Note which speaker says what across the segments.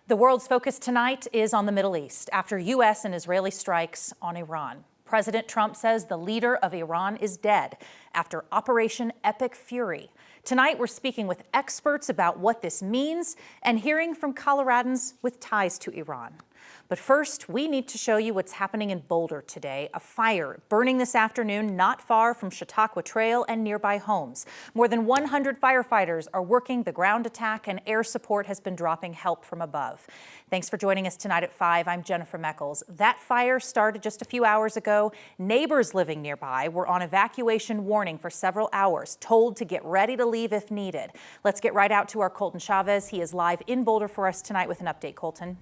Speaker 1: The world's focus tonight is on the Middle East after U.S. and Israeli strikes on Iran. President Trump says the leader of Iran is dead after Operation Epic Fury. Tonight, we're speaking with experts about what this means and hearing from Coloradans with ties to Iran. But first, we need to show you what's happening in Boulder today. A fire burning this afternoon not far from Chautauqua Trail and nearby homes. More than 100 firefighters are working the ground attack, and air support has been dropping help from above. Thanks for joining us tonight at 5. I'm Jennifer Meckles. That fire started just a few hours ago. Neighbors living nearby were on evacuation warning for several hours, told to get ready to leave if needed. Let's get right out to our Colton Chavez. He is live in Boulder for us tonight with an update. Colton.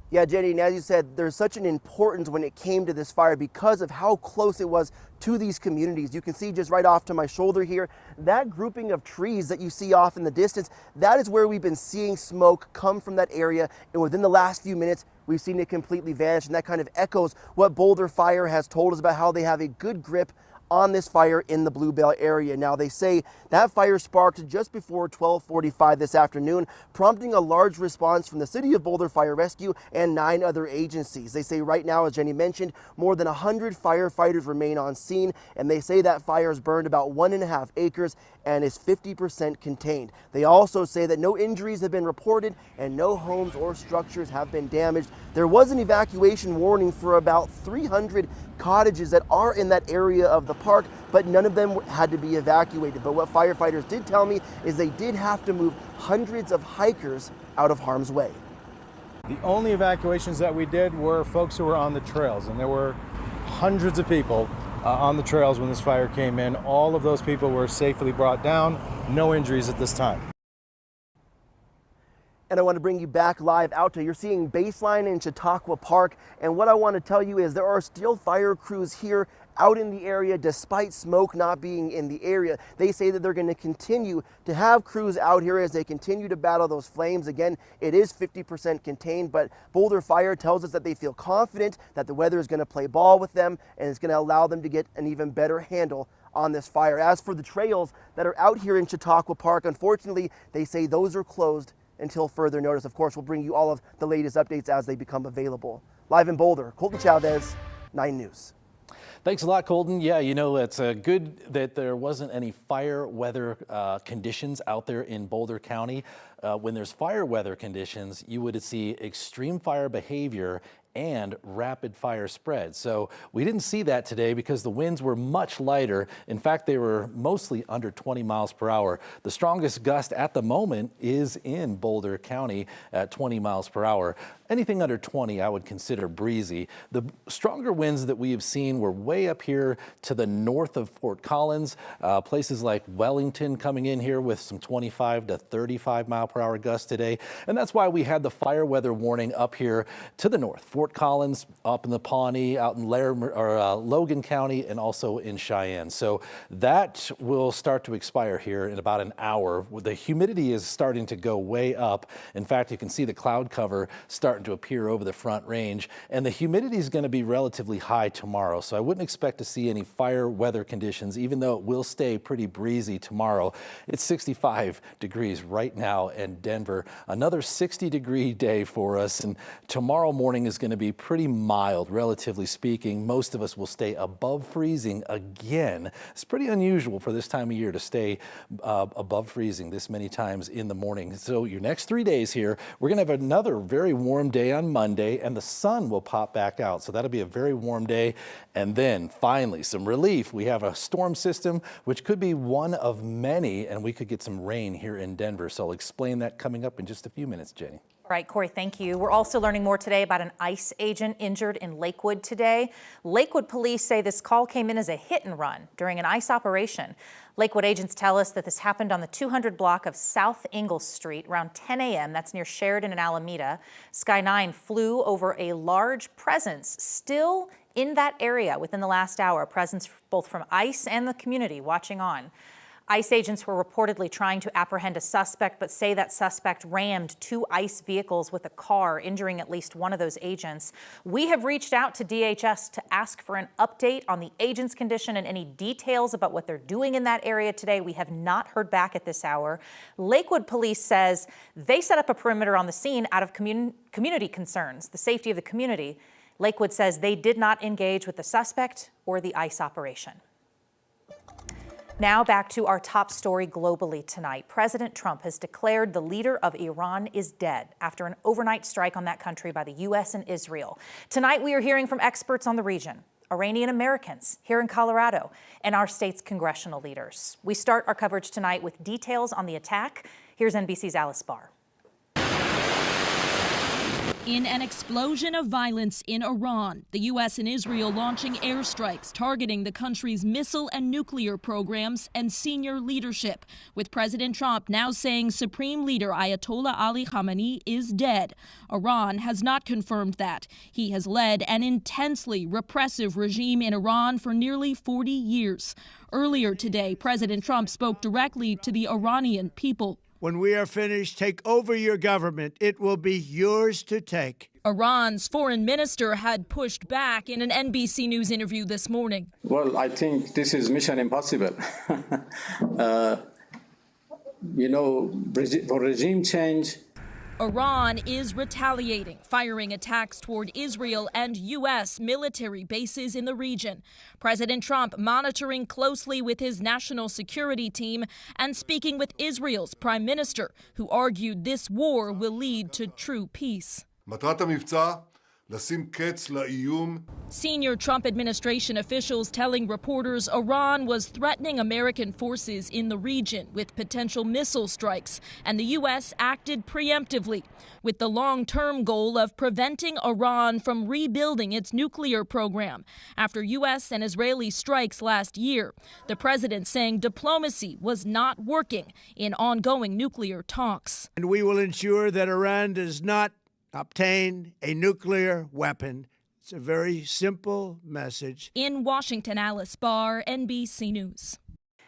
Speaker 2: Yeah, Jenny, and as you said, there's such an importance when it came to this fire because of how close it was to these communities. You can see just right off to my shoulder here, that grouping of trees that you see off in the distance, that is where we've been seeing smoke come from that area. And within the last few minutes, we've seen it completely vanish. And that kind of echoes what Boulder Fire has told us about how they have a good grip on this fire in the Bluebell area. Now, they say that fire sparked just before 12:45 this afternoon, prompting a large response from the City of Boulder Fire Rescue and 9 other agencies. They say right now, as Jenny mentioned, more than 100 firefighters remain on scene, and they say that fire has burned about 1.5 acres and is 50% contained. They also say that no injuries have been reported and no homes or structures have been damaged. There was an evacuation warning for about 300 cottages that are in that area of the park, but none of them had to be evacuated. But what firefighters did tell me is they did have to move hundreds of hikers out of harm's way.
Speaker 3: The only evacuations that we did were folks who were on the trails, and there were hundreds of people on the trails when this fire came in. All of those people were safely brought down, no injuries at this time.
Speaker 2: And I want to bring you back live out to, you're seeing Baseline in Chautauqua Park. And what I want to tell you is there are still fire crews here out in the area despite smoke not being in the area. They say that they're going to continue to have crews out here as they continue to battle those flames. Again, it is 50% contained, but Boulder Fire tells us that they feel confident that the weather is going to play ball with them and it's going to allow them to get an even better handle on this fire. As for the trails that are out here in Chautauqua Park, unfortunately, they say those are closed until further notice. Of course, we'll bring you all of the latest updates as they become available. Live in Boulder, Colton Chavez, 9 News.
Speaker 4: Thanks a lot, Colton. Yeah, you know, it's good that there wasn't any fire weather conditions out there in Boulder County. When there's fire weather conditions, you would see extreme fire behavior and rapid fire spread. So we didn't see that today because the winds were much lighter. In fact, they were mostly under 20 miles per hour. The strongest gust at the moment is in Boulder County at 20 miles per hour. Anything under 20 I would consider breezy. The stronger winds that we have seen were way up here to the north of Fort Collins, places like Wellington coming in here with some 25 to 35 mile per hour gusts today. And that's why we had the fire weather warning up here to the north. Fort Collins, up in the Pawnee, out in Logan County, and also in Cheyenne. So that will start to expire here in about an hour. The humidity is starting to go way up. In fact, you can see the cloud cover starting to appear over the Front Range, and the humidity is going to be relatively high tomorrow. So I wouldn't expect to see any fire weather conditions, even though it will stay pretty breezy tomorrow. It's 65 degrees right now in Denver. Another 60-degree day for us, and tomorrow morning is going to be pretty mild, relatively speaking. Most of us will stay above freezing again. It's pretty unusual for this time of year to stay above freezing this many times in the morning. So your next 3 days here, we're going to have another very warm day on Monday, and the sun will pop back out. So that'll be a very warm day. And then finally, some relief. We have a storm system, which could be one of many, and we could get some rain here in Denver. So I'll explain that coming up in just a few minutes, Jenny.
Speaker 1: All right, Corey, thank you. We're also learning more today about an ICE agent injured in Lakewood today. Lakewood police say this call came in as a hit and run during an ICE operation. Lakewood agents tell us that this happened on the 200 block of South Ingle Street around 10 a.m. That's near Sheridan and Alameda. Sky 9 flew over a large presence still in that area within the last hour. A presence both from ICE and the community watching on. ICE agents were reportedly trying to apprehend a suspect, but say that suspect rammed 2 ICE vehicles with a car, injuring at least one of those agents. We have reached out to DHS to ask for an update on the agent's condition and any details about what they're doing in that area today. We have not heard back at this hour. Lakewood Police says they set up a perimeter on the scene out of community concerns, the safety of the community. Lakewood says they did not engage with the suspect or the ICE operation. Now back to our top story globally tonight. President Trump has declared the leader of Iran is dead after an overnight strike on that country by the U.S. and Israel. Tonight we are hearing from experts on the region, Iranian Americans here in Colorado, and our state's congressional leaders. We start our coverage tonight with details on the attack. Here's NBC's Alice Barr.
Speaker 5: In an explosion of violence in Iran, the U.S. and Israel launching airstrikes targeting the country's missile and nuclear programs and senior leadership, with President Trump now saying Supreme Leader Ayatollah Ali Khamenei is dead. Iran has not confirmed that. He has led an intensely repressive regime in Iran for nearly 40 years. Earlier today, President Trump spoke directly to the Iranian people.
Speaker 6: When we are finished, take over your government. It will be yours to take.
Speaker 5: Iran's foreign minister had pushed back in an NBC News interview this morning.
Speaker 7: Well, I think this is mission impossible. For regime change,
Speaker 5: Iran is retaliating, firing attacks toward Israel and U.S. military bases in the region. President Trump monitoring closely with his national security team and speaking with Israel's prime minister, who argued this war will lead to true peace. Senior Trump administration officials telling reporters Iran was threatening American forces in the region with potential missile strikes, and the U.S. acted preemptively with the long-term goal of preventing Iran from rebuilding its nuclear program after U.S. and Israeli strikes last year. The president saying diplomacy was not working in ongoing nuclear talks.
Speaker 6: And we will ensure that Iran does not obtain a nuclear weapon. It's a very simple message.
Speaker 5: In Washington, Alice Barr, NBC News.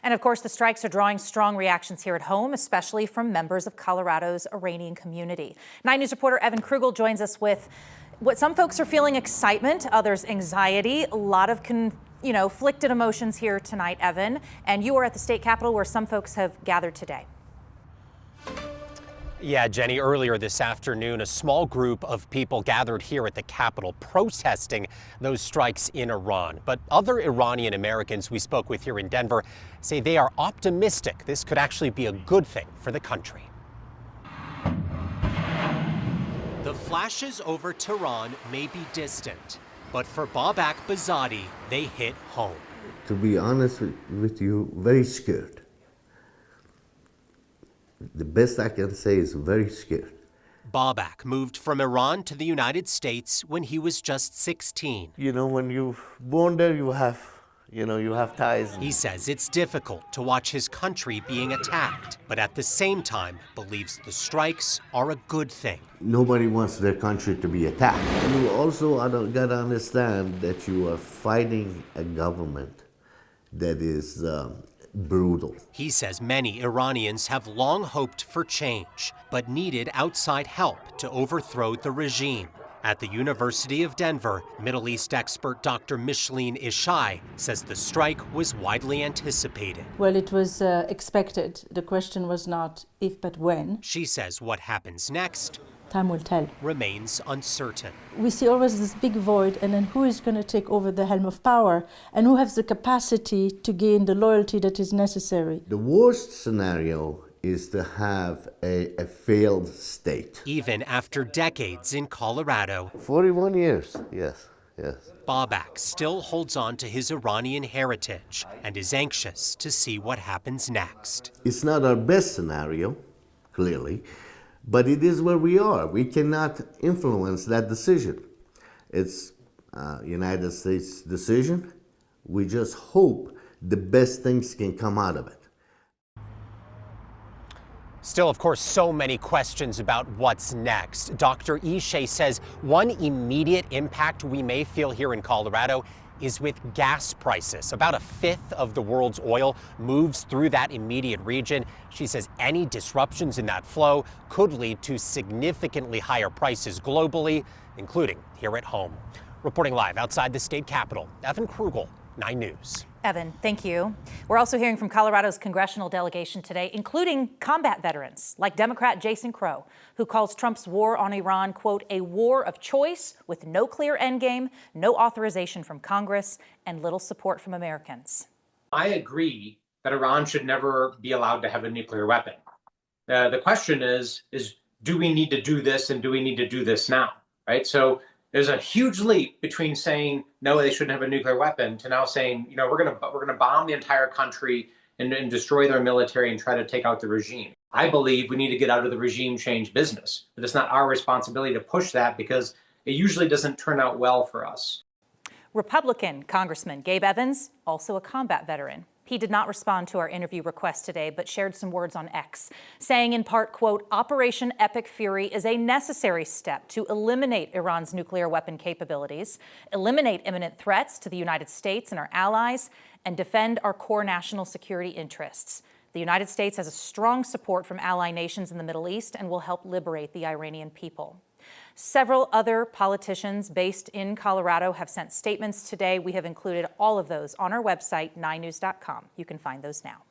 Speaker 1: And of course, the strikes are drawing strong reactions here at home, especially from members of Colorado's Iranian community. 9 News reporter Evan Krugel joins us with what some folks are feeling excitement, others anxiety, a lot of conflicted emotions here tonight, Evan. And you are at the state capitol where some folks have gathered today.
Speaker 8: Yeah, Jenny, earlier this afternoon, a small group of people gathered here at the Capitol protesting those strikes in Iran. But other Iranian Americans we spoke with here in Denver say they are optimistic this could actually be a good thing for the country. The flashes over Tehran may be distant, but for Babak Bazadi, they hit home.
Speaker 9: To be honest with you, very scared. The best I can say is very scared.
Speaker 8: Babak moved from Iran to the United States when he was just 16.
Speaker 9: You know, when you're born there, you have ties.
Speaker 8: He says it's difficult to watch his country being attacked, but at the same time believes the strikes are a good thing.
Speaker 9: Nobody wants their country to be attacked. You also got to understand that you are fighting a government that is brutal.
Speaker 8: He says many Iranians have long hoped for change, but needed outside help to overthrow the regime. At the University of Denver, Middle East expert Dr. Micheline Ishai says the strike was widely anticipated.
Speaker 10: Well, it was expected. The question was not if, but when.
Speaker 8: She says what happens next,
Speaker 10: time will tell,
Speaker 8: remains uncertain.
Speaker 10: We see always this big void, and then who is going to take over the helm of power, and who has the capacity to gain the loyalty that is necessary.
Speaker 9: The worst scenario is to have a failed state.
Speaker 8: Even after decades in Colorado.
Speaker 9: 41 years, yes.
Speaker 8: Babak still holds on to his Iranian heritage and is anxious to see what happens next.
Speaker 9: It's not our best scenario, clearly, but it is where we are. We cannot influence that decision. It's United States decision. We just hope the best things can come out of it.
Speaker 8: Still, of course, so many questions about what's next. Dr. Ishai says one immediate impact we may feel here in Colorado is with gas prices. About a fifth of the world's oil moves through that immediate region. She says any disruptions in that flow could lead to significantly higher prices globally, including here at home. Reporting live outside the state capitol, Evan Krugel, 9 News.
Speaker 1: Evan, thank you. We're also hearing from Colorado's congressional delegation today, including combat veterans like Democrat Jason Crow, who calls Trump's war on Iran, quote, a war of choice with no clear endgame, no authorization from Congress, and little support from Americans.
Speaker 11: I agree that Iran should never be allowed to have a nuclear weapon. The question is do we need to do this, and do we need to do this now, right? So there's a huge leap between saying no, they shouldn't have a nuclear weapon, to now saying, you know, we're gonna bomb the entire country and destroy their military and try to take out the regime. I believe we need to get out of the regime change business, but it's not our responsibility to push that because it usually doesn't turn out well for us.
Speaker 1: Republican Congressman Gabe Evans, also a combat veteran. He did not respond to our interview request today, but shared some words on X, saying in part, quote, Operation Epic Fury is a necessary step to eliminate Iran's nuclear weapon capabilities, eliminate imminent threats to the United States and our allies, and defend our core national security interests. The United States has a strong support from ally nations in the Middle East and will help liberate the Iranian people. Several other politicians based in Colorado have sent statements today. We have included all of those on our website, 9news.com. You can find those now.